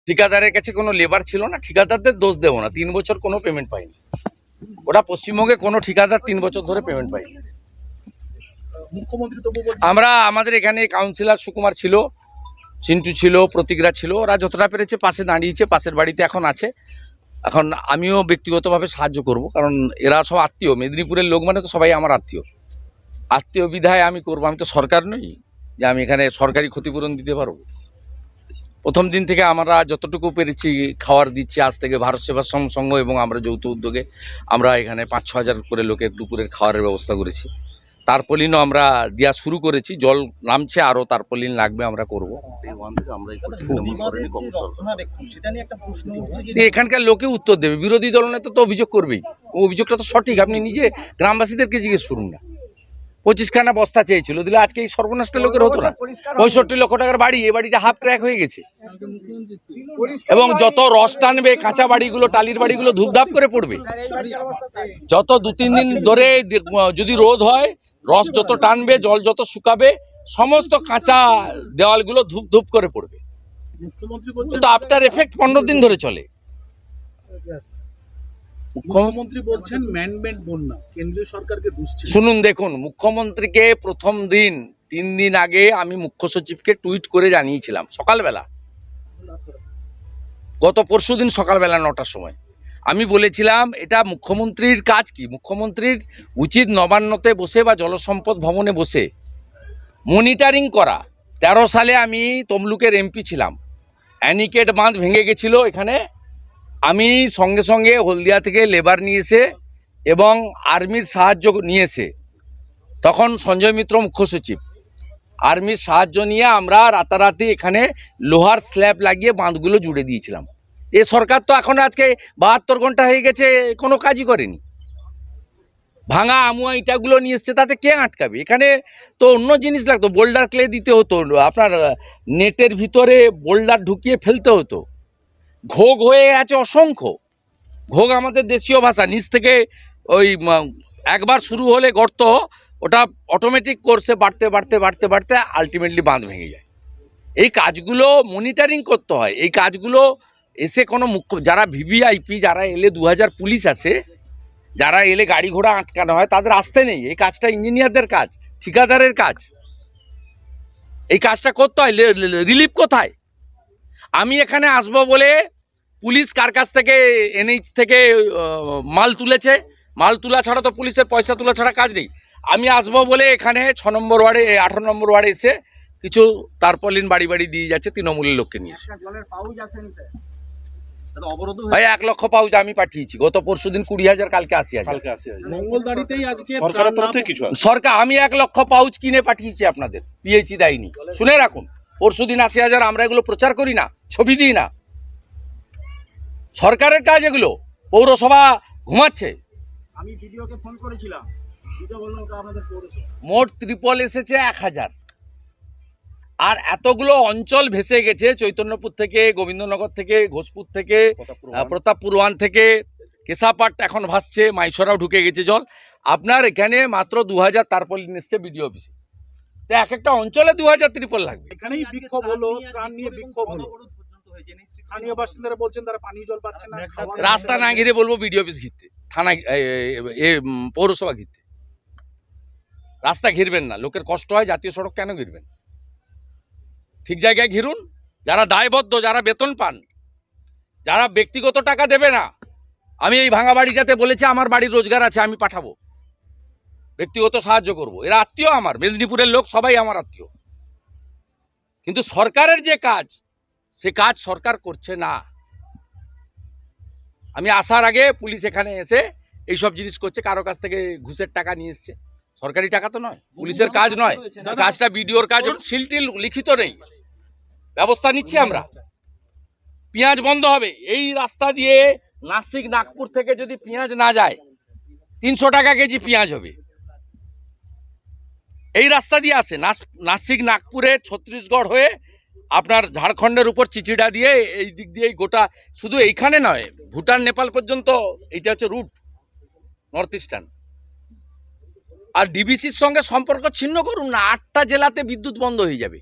ঠিকাদারের কাছে কোনো লেবার ছিল না, ঠিকাদারদের দোষ দেবো না, 3 বছর কোনো পেমেন্ট পাইনি। ওটা পশ্চিমবঙ্গে কোনো ঠিকাদার 3 বছর ধরে পেমেন্ট পাইনি। মুখ্যমন্ত্রী তবু বলছেন আমরা আমাদের এখানে কাউন্সিলর সুকুমার ছিল, চিন্টু ছিল, প্রতিকরা ছিল, ওরা যতটা পেরেছে পাশে দাঁড়িয়েছে, পাশের বাড়িতে এখন আছে। এখন আমিও ব্যক্তিগতভাবে সাহায্য করব, কারণ এরা সব আত্মীয়, মেদিনীপুরের লোক মানে তো সবাই আমার আত্মীয় বিধায় আমি করবো। আমি তো সরকার নই যে আমি এখানে সরকারি ক্ষতিপূরণ দিতে পারবো। প্রথম দিন থেকে আমরা যতটুকু পেরেছি খাওয়ার দিচ্ছি। আজ থেকে ভারত সেবাশ্রম সংঘ এবং আমরা যৌথ উদ্যোগে আমরা এখানে 5-6 হাজার করে লোকের দুপুরের খাওয়ারের ব্যবস্থা করেছি। তারপলিনও আমরা দেওয়া শুরু করেছি, জল নামছে, আরও তারপলিন লাগবে, আমরা করব। এখানকার লোকে উত্তর দেবে, বিরোধী দলনেতা তো অভিযোগ করবেই, অভিযোগটা তো সঠিক। আপনি নিজে গ্রামবাসীদেরকে জিজ্ঞেস করুন না। 25খানা বস্তা চেয়েছিল, দিলে আজকে এই সর্বনাশটা লোকের হতো না। 65 লক্ষ টাকার বাড়ি, এই বাড়িটা হাফ ক্র্যাক হয়ে গেছে। এবং যত রস টানবে কাঁচা বাড়িগুলো, টালির বাড়িগুলো ধূপধাপ করে পড়বে। যত 2-3 দিন ধরে যদি রোদ হয়, রস যত টানবে, জল যত শুকাবে, সমস্ত কাঁচা দেওয়ালগুলো ধূপ ধূপ করে পড়বে। তো আফটার এফেক্ট 15 দিন ধরে চলে। মুখ্যমন্ত্রী বলছেন ম্যানমেড বন্যা, কেন্দ্রীয় সরকারকে দোষ দিচ্ছেন। শুনুন, দেখুন, মুখ্যমন্ত্রীকে প্রথম দিন 3 দিন আগে আমি মুখ্য সচিবকে টুইট করে জানিয়েছিলাম সকালবেলা, গত পরশুদিন সকালবেলা 9টার সময়। আমি বলেছিলাম এটা মুখ্যমন্ত্রীর কাজ কি, মুখ্যমন্ত্রীর উচিত নবান্নতে বসে বা জলসম্পদ ভবনে বসে মনিটরিং করা। 13 সালে আমি তমলুকের এমপি ছিলাম, অ্যানিকেট বাঁধ ভেঙে গেছিল এখানে। আমি সঙ্গে সঙ্গে হলদিয়া থেকে লেবার নিয়ে এসে এবং আর্মির সাহায্য নিয়ে এসে, তখন সঞ্জয় মিত্র মুখ্য সচিব, আর্মির সাহায্য নিয়ে আমরা রাতারাতি এখানে লোহার স্ল্যাব লাগিয়ে বাঁধগুলো জুড়ে দিয়েছিলাম। এ সরকার তো এখন আজকে 72 ঘন্টা হয়ে গেছে, কোনো কাজই করেনি। ভাঙা আমুয়া ইটাগুলো নিয়ে এসছে, তাতে কে আটকাবে? এখানে তো অন্য জিনিস লাগতো, বোল্ডার ক্লে দিতে হতো, আপনার নেটের ভিতরে বোল্ডার ঢুকিয়ে ফেলতে হতো। ঘোগ হয়ে আছে অসংখ্য। ঘোগ আমাদের দেশীয় ভাষা, নিচ থেকে ওই একবার শুরু হলে গর্ত, ওটা অটোমেটিক কোর্সে বাড়তে বাড়তে বাড়তে বাড়তে আলটিমেটলি বাঁধ ভেঙে যায়। এই কাজগুলো মনিটরিং করতে হয়। এই কাজগুলো এসে কোনো যারা ভিভিআইপি, যারা এলে 2000 পুলিশ আসে, যারা এলে গাড়ি ঘোড়া আটকানো হয়, তাদের আসতে নেই। এই কাজটা ইঞ্জিনিয়ারদের কাজ, ঠিকাদারের কাজ। এই কাজটা করতে হয়। রিলিফ কোথায়? আমি এখানে আসবো বলে পুলিশ কার কাছ থেকে, এনএইচ থেকে মাল তুলেছে, মাল তোলা ছাড়া তো পুলিশের পয়সা তোলা ছাড়া কাজ নেই। আমি আসবো বলে এখানে 6 নম্বর ওয়ার্ডে, 18 নম্বর ওয়ার্ডে এসে কিছু তারপলিন বাড়ি বাড়ি দিয়ে যাচ্ছে তৃণমূলের লোককে নিয়ে এসে। ভাই 1 লক্ষ পাউচ আমি পাঠিয়েছি, গত পরশুদিন 20,000, কালকে 80,000। মঙ্গলদারিতেই আজকে সরকার, আমি 1 লক্ষ পাউচ কিনে পাঠিয়েছি আপনাদের, পিএইচই দেয়নি। শুনে রাখুন, পরশুদিন 80,000। আমরা এগুলো প্রচার করি না, ছবি দিই না। সরকারের কাজ এগুলো, পৌরসভা ঘুমাচ্ছে। আমি ভিডিওকে ফোন করেছিলাম, ভিডিও বললো ওটা আমাদের পৌরসভা। মোট ত্রিপল এসেছে 1000। আর এতগুলো অঞ্চল ভেসে গেছে, চৈতন্যপুর থেকে, গোবিন্দনগর থেকে, ঘোষপুর থেকে, প্রতাপপুর 1 থেকে, কেশাপাট এখন ভাসছে, মাইসরাও ঢুকে গেছে জল। আপনার এখানে মাত্র 2000 তারপলিন এসছে বিডিও অফিসে। তো এক একটা অঞ্চলে 2000 ত্রিপল লাগবে। এখানেই বিক্ষোভ হলো, ত্রাণ নিয়ে বিক্ষোভ হলো। স্থানীয় বাসিন্দারা বলছেন তারা পানীয় জল পাচ্ছে না। রাস্তা না ঘিরে বলবো বিডিও অফিস ঘিরতে, থানা পৌরসভা ঘিরতে। রাস্তা ঘিরবেন না, লোকের কষ্ট হয়, জাতীয় সড়ক কেন ঘিরবেন? ঠিক জায়গায় ঘিরুন। যারা দায়বদ্ধ, যারা বেতন পান, যারা ব্যক্তিগত টাকা দেবে না। আমি এই ভাঙা বাড়িটাতে বলেছি আমার বাড়ির রোজগার আছে, আমি পাঠাবো, ব্যক্তিগত সাহায্য করব। এরা আত্মীয় আমার, মেদিনীপুরের লোক সবাই আমার আত্মীয়। কিন্তু সরকারের যে কাজ, সে কাজ সরকার করছে না। আমি আসার আগে পুলিশ এখানে এসে এইসব জিনিস করছে, কারো কাছ থেকে ঘুষের টাকা নিয়ে এসছে। সরকারি টাকা তো নয়, পুলিশের কাজ নয়, কাজটা বিডিওর কাজ। সিলটিল লিখিত নেই, ব্যবস্থা নিচ্ছি আমরা। পেঁয়াজ বন্ধ হবে। এই রাস্তা দিয়ে নাসিক, নাগপুর থেকে যদি পেঁয়াজ না যায়, 300 টাকা কেজি পেঁয়াজ হবে। এই রাস্তা দিয়ে আসে নাসিক, নাগপুরে, ছত্তিশগড় হয়ে আপনার ঝাড়খণ্ডের উপর চিচিড়া দিয়ে এই দিক দিয়ে গোটা, শুধু এইখানে নয়, ভুটান, নেপাল পর্যন্ত এইটা হচ্ছে রুট, নর্থ ইস্টার্ন। আর ডিবিসির সঙ্গে সম্পর্ক ছিন্ন করুন না, 8টা জেলাতে বিদ্যুৎ বন্ধ হয়ে যাবে।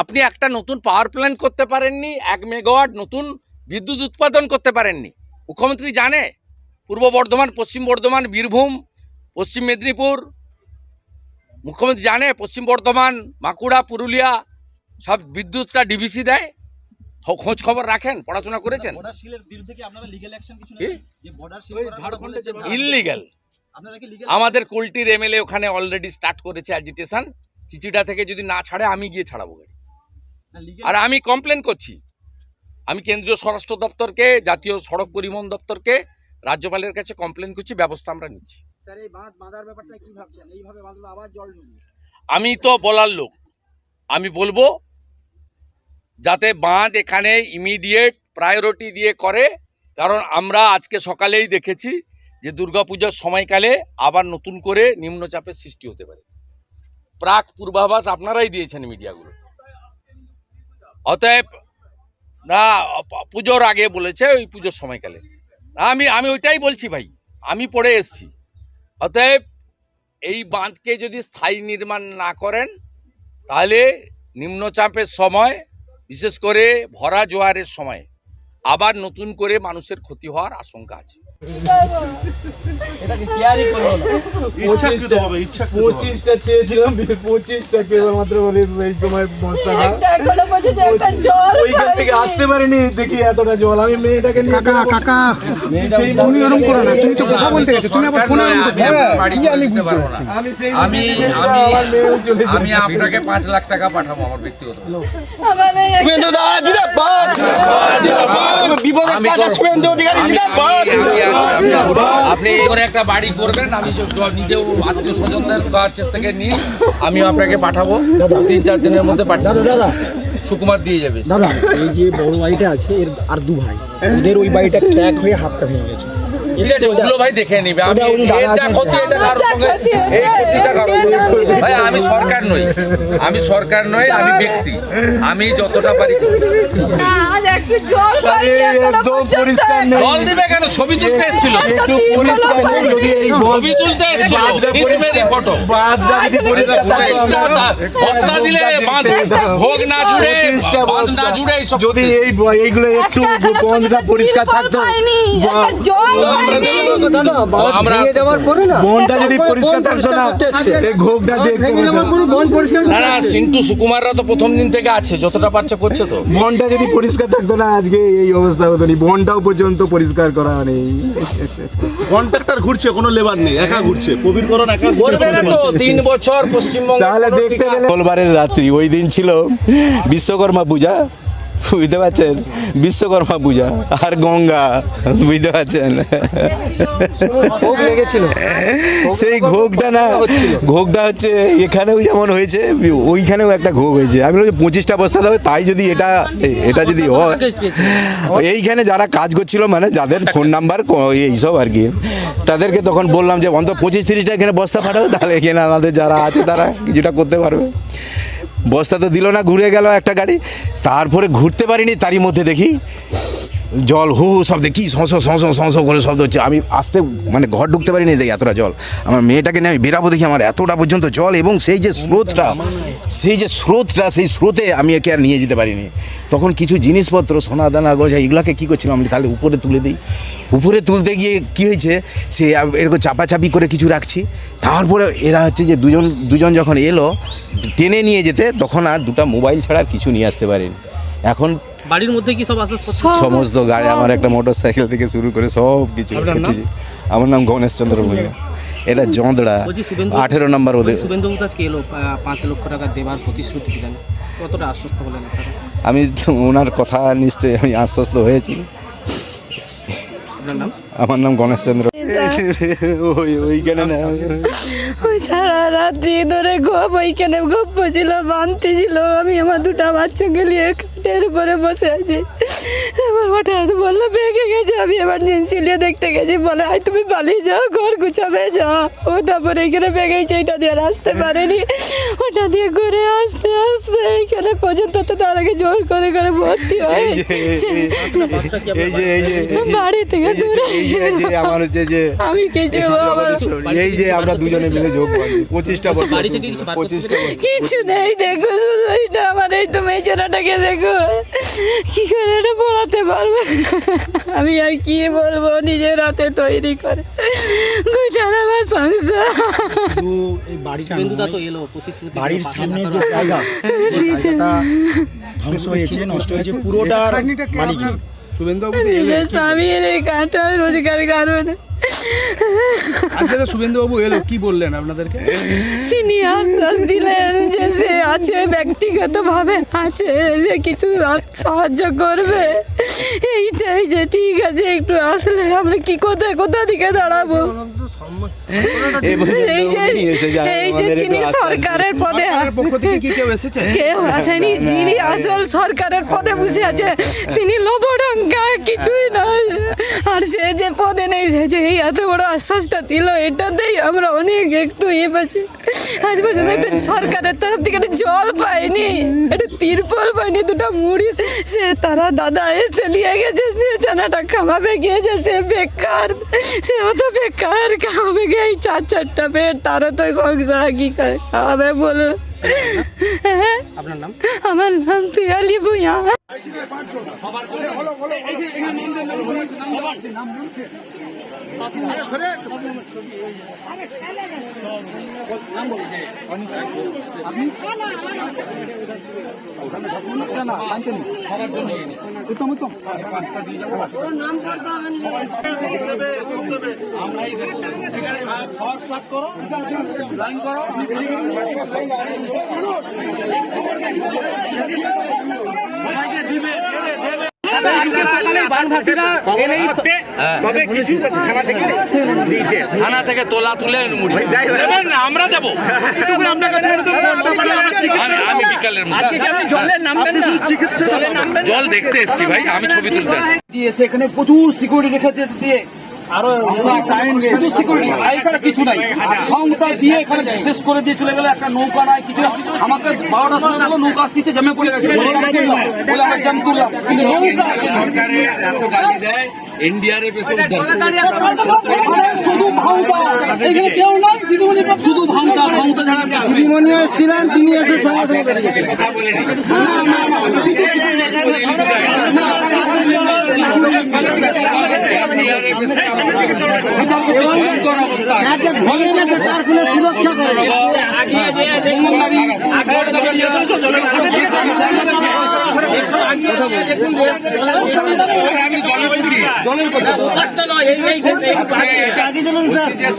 আপনি একটা নতুন পাওয়ার প্ল্যান্ট করতে পারেননি, 1 মেগাওয়াট নতুন বিদ্যুৎ উৎপাদন করতে পারেননি। মুখ্যমন্ত্রী জানে পূর্ব বর্ধমান, পশ্চিম বর্ধমান, বীরভূম, পশ্চিম মেদিনীপুর, মুখ্যমন্ত্রী জানে পশ্চিম বর্ধমান, বাঁকুড়া, পুরুলিয়া সব বিদ্যুৎটা ডিভিসি দেয়। খোঁজ খবর রাখেন, পড়াশোনা করেছেন। বর্ডার সিলের বিরুদ্ধে কি আপনারা লিগ্যাল অ্যাকশন কিছু কি? নেবেন? যে বর্ডার সিল ওই করার ঝাড়খণ্ডে যে ইললিগ্যাল। আপনারা কি লিগ্যাল আমাদের কুলটির এমএলএ ওখানে অলরেডি স্টার্ট করেছে অ্যাজিটেশন। চিচিটা থেকে যদি না ছাড়ে আমি গিয়ে ছাড়াবো গাড়ি। আর আমি কমপ্লেন করছি, আমি কেন্দ্রীয় স্বরাষ্ট্র দপ্তরকে, জাতীয় সড়ক পরিবহন দপ্তরকে, রাজ্যপালের কাছে কমপ্লেন করছি, ব্যবস্থা আমরা নিচ্ছি। স্যার এই বাঁধ বাঁধার ব্যাপারটা কি ভাবছেন? এইভাবে বাঁধলে আবার জল ঢুকবে। আমি তো বলার লোক, আমি বলবো যাতে বাঁধ এখানে ইমিডিয়েট প্রায়োরিটি দিয়ে করে, কারণ আমরা আজকে সকালেই দেখেছি যে দুর্গাপূজার সময়কালে আবার নতুন করে নিম্নচাপের সৃষ্টি হতে পারে। প্রাক পূর্বাভাস আপনারাই দিয়েছেন মিডিয়াগুলো। অতএব না, পুজোর আগে বলেছে ওই পুজোর সময়কালে। আমি ওইটাই বলছি ভাই, আমি পড়ে এসছি। অতএব এই বাঁধকে যদি স্থায়ী নির্মাণ না করেন তাহলে নিম্নচাপের সময়, বিশেষ করে ভরা জোয়ারের সময় আবার নতুন করে মানুষের ক্ষতি হওয়ার আশঙ্কা আছে। এটাকে কেয়ারই করলো না। 25টা চেয়েছিলাম, 25টা কেবলমাত্র বলে এই সময় বস্তাটা ওইখান থেকে আসতে পারিনি, দেখি এতটা জল। আমি মেয়েটাকে নিয়ে কাকা তুমি ওরকম করো না, তুমি তো কথা বলতে গেছো, তুমি আবার ফোনে আমি আপনাকে 5 লাখ টাকা পাঠাবো আমার ব্যক্তিগত। আপনি করে একটা বাড়ি করবেন, আমি নিজেও আত্মীয় স্বজনদের কাছ থেকে নিয়ে আমি আপনাকে পাঠাবো, 3-4 দিনের মধ্যে পাঠাবো। দাদা সুকুমার দিয়ে যাবে। দাদা এই যে বড় বাড়িটা আছে, এর আর 2 ভাই, ওদের ওই বাড়িটা ট্র্যাক হয়ে হাতটা ভেঙে গেছে। ঠিক আছে, ওগুলো ভাই দেখে নিবে। আমি উনি দাদা এটা আছেন। ক্ষতি, এটা কারোর সঙ্গে এই ক্ষতিটা কারোর। ভাই আমি সরকার নই, আমি সরকার নই, আমি ব্যক্তি, আমি যতটা পারি করব। একদম পরিষ্কার নেই, জল দিবে কেন? ছবি তুলতে এসেছিল, একটু পরিষ্কার নেই। যদি এই ছবি তুলতে এসেছিল, নিজমেরই ফটো। বাঁধটা যদি পরিষ্কার থাকতো, বস্তা দিলে বাঁধ ভোগ না জুড়ে, বাঁধ না জুড়ে এইসব। যদি এইগুলো একটু বন্ধটা পরিষ্কার থাকতো, বনটা যদি পরিষ্কার থাকতো না, এই ঘোগটা দেখতে না না, সিন্টু সুকুমাররা তো প্রথম দিন থেকে আছে, যতটা পারছে করছে তো। বনটা যদি পরিষ্কার থাকতো না, আজকে এই অবস্থা হতো না। বনটাও পর্যন্ত পরিষ্কার করা নেই। কন্ট্রাক্টর ঘুরছে, কোনো লেবার নেই, একা ঘুরছে, প্রবীরকরণ একা করবে না তো 3 বছর পশ্চিমবঙ্গ। তাহলে দেখতে গেলে মঙ্গলবারের রাত্রি, ওই দিন ছিল বিশ্বকর্মা পূজা, বুঝতে পারছেন, বিশ্বকর্মা পূজা আর গঙ্গা, বুঝতে পারছেন, ভোগ লেগেছিল। সেই ঘোগটা না, ঘোগটা হচ্ছে এখানেও যেমন হয়েছে, ওইখানেও একটা ঘোগ হয়েছে। আমি বলছি 25টা বস্তা দেবে, তাই যদি এটা যদি হয়, এইখানে যারা কাজ করছিল, মানে যাদের ফোন নাম্বার এইসব আর কি, তাদেরকে তখন বললাম যে অন্তত 25-30টা এখানে বস্তা পাঠাবে, তাহলে এখানে আমাদের যারা আছে তারা কিছুটা করতে পারবে। বস্তা তো দিল না, ঘুরে গেল একটা গাড়ি। তারপরে ঘুরতে পারিনি, তারই মধ্যে দেখি জল হু হু শব্দে কি শঁ করে শব্দ হচ্ছে। আমি আসতে মানে ঘর ঢুকতে পারিনি, দেখি এতটা জল। আমার মেয়েটাকে নিয়ে আমি বেরাবো, দেখি আমার এতটা পর্যন্ত জল, এবং সেই যে স্রোতটা, সেই স্রোতে আমি একে আর নিয়ে যেতে পারিনি। তখন কিছু জিনিসপত্র, সোনা দানা গজা, এগুলাকে কী করছিলাম আমি, তাহলে উপরে তুলে দিই। উপরে তুলতে গিয়ে কী হয়েছে, সে এরকম চাপাচাপি করে কিছু রাখছি। তারপরে এরা হচ্ছে যে দুজন যখন এলো টেনে নিয়ে যেতে, তখন আর 2টা মোবাইল ছাড়া আর কিছু নিয়ে আসতে পারেনি। এখন বাড়ির মধ্যে কি সব আসলে সমস্ত গাড়ি, আমার একটা মোটর সাইকেল থেকে শুরু করে সব কিছু। আমার নাম গণেশ চন্দ্র ভূঁইয়া, এটা জঁদড়া 18 নম্বর। ওদের শুভেন্দু আজকে এলো 5 লক্ষ টাকা দেবার প্রতিশ্রুতি দিলেন, কতটা আশ্বস্ত হলেন আপনারা? আমি ওনার কথা নিশ্চয়ই আমি আশ্বস্ত হয়েছি। আপনার নাম? আমার নাম গণেশ চন্দ্র। ওইখানে না, ওই সারা রাত্রি ধরে ওইখানে গপ্প ছিল, বানতে ছিল। আমি আমার 2টা বাচ্চাকে নিয়ে এর উপরে বসে আছি। আমার হঠাৎ বললো ভেঙে গেছে, আমি এমার্জেন্সি নিয়ে দেখতে গেছি, বলে আয় তুমি পালিয়ে যাও, ঘর গুছাবে যাও। ও তারপরে এখানে ভেঙেছে, এটা দিয়ে আর আসতে পারেনি, ওটা দিয়ে ঘুরে আসতে আসতে এখানে পর্যন্ত তো তার আগে জোর করে করে ভর্তি হয়। এই যে বাড়ি থেকে দূরে আমার হচ্ছে যে আমি কিছু এই যে আমরা দুজনে মিলে যোগ করি 25টা বছর, বাড়ি থেকে কিছু বার করতে 25টা বছর। কিছু নেই, দেখো শুধু এটা আমার এই তুমি এই ছেলেটাকে দেখো কি করে এটা পড়াতে পারবে। আমি আর কি বলবো, নিজের হাতে তৈরি করে গুছানো আমার সংসার। শুধু এই বাড়িটা বিন্দুদা নয়, তো এলো প্রতিশ্রুতি বাড়ির দিল, সামনে 5 যে লাখ টাকা জায়গা, এই জায়গাটা ধ্বংস হয়েছে, নষ্ট হয়েছে, পুরোটার মালিক নিজের স্বামীর এই কাটা রোজগার কারণে আজকে তো শুভেন্দুবাবু এলো, কি বললেন আপনাদেরকে? তিনি আশ্বাস দিলেন যে সে আছে, ব্যক্তিগতভাবে আছে, যে কিছু সাহায্য করবে। এইটাই যে ঠিক আছে, একটু আসলে আমরা কি কোথা দিকে দাঁড়াবো। এই যে যিনি সরকারের পদে, পক্ষ থেকে কি কেউ এসেছে? কেউ আসেনি, যিনি আসল সরকারের পদে বসে আছে তিনি লোভডঙ্কা, কিছুই নয়। আর সে যে পদে নেই, সে যে এই এত বড় আশ্বাসটা দিল, এটাতেই আমরা অনেক একটু পাচ্ছি। আজ পর্যন্ত একটা সরকারের তরফ থেকে একটা জল পাইনি, একটা তিরপল পাইনি, দুটো মুড়ি সে তারা দাদা এসে নিয়ে গেছে। সে জানাটা খাওয়াবে গিয়েছে, সে বেকার, সেও তো বেকার, খাওয়াবে গিয়ে এই 4-4টা পেট, তারও তো সংসার কি করে খাওয়াবে বলো। হ্যাঁ, আপনার নাম? আমার নাম পিয়ালি ভুঁইয়া। থানা থেকে তোলা তুলে মুড়ি দেবেন না, আমরা দেবো। আমি বিকালের জল দেখতে এসছি ভাই, আমি ছবি তুলতে আসছি। সেখানে প্রচুর সিকিউরিটি রেখে দিয়ে আরো শুধু সিকিউরিটি, এছাড়া কিছু নাই। ক্ষমতা দিয়ে এখানে শেষ করে দিয়ে চলে গেল, একটা নৌকা নাই, কিছু নাই। আমাকে 12টার সময় বললো নৌকা আসতেছে, জমে পড়ে গেছে বলে আমরা জাম করলাম। কিন্তু নৌকা সরকারে এত গালি দেয়, এনডিআরএফ এসে শুধু ভাঙতা, এখানে কেউ নাই, দিদিমণি শুধু ভাঙতা ছাড়া কিছু নেই। দিদিমণি এসেছিলেন, তিনি এসে সঙ্গে সঙ্গে বেরিয়ে গেছেন। তার কোনো সুরক্ষা করে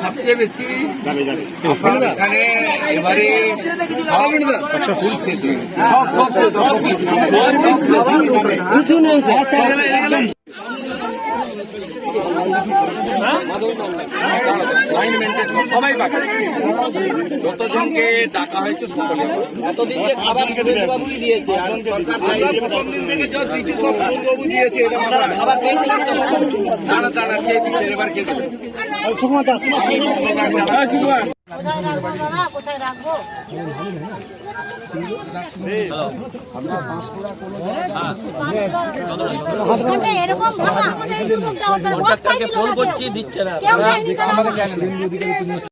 সবচেয়ে বেশি এখানে এবারে ফুল শেষ কিছু নেই লাইন মেনটেন সবাই পাবে, যতজনকে ডাকা হয়েছে সকলে। এতদিন যে খাবার শুভেন্দুবাবুই দিয়েছে, আর সরকার খাবার পেয়েছিলেন তো? দাঁড়া খেয়ে দিচ্ছে, এবার খেয়ে দেবে। কোথায় রাখবো দাদা, কোথায় রাখবো? এরকম ভাঙা আমাদের এই দুর্গমটা হতো, বস্তায় দিল না কেউ। কেউ যায়নি তারা।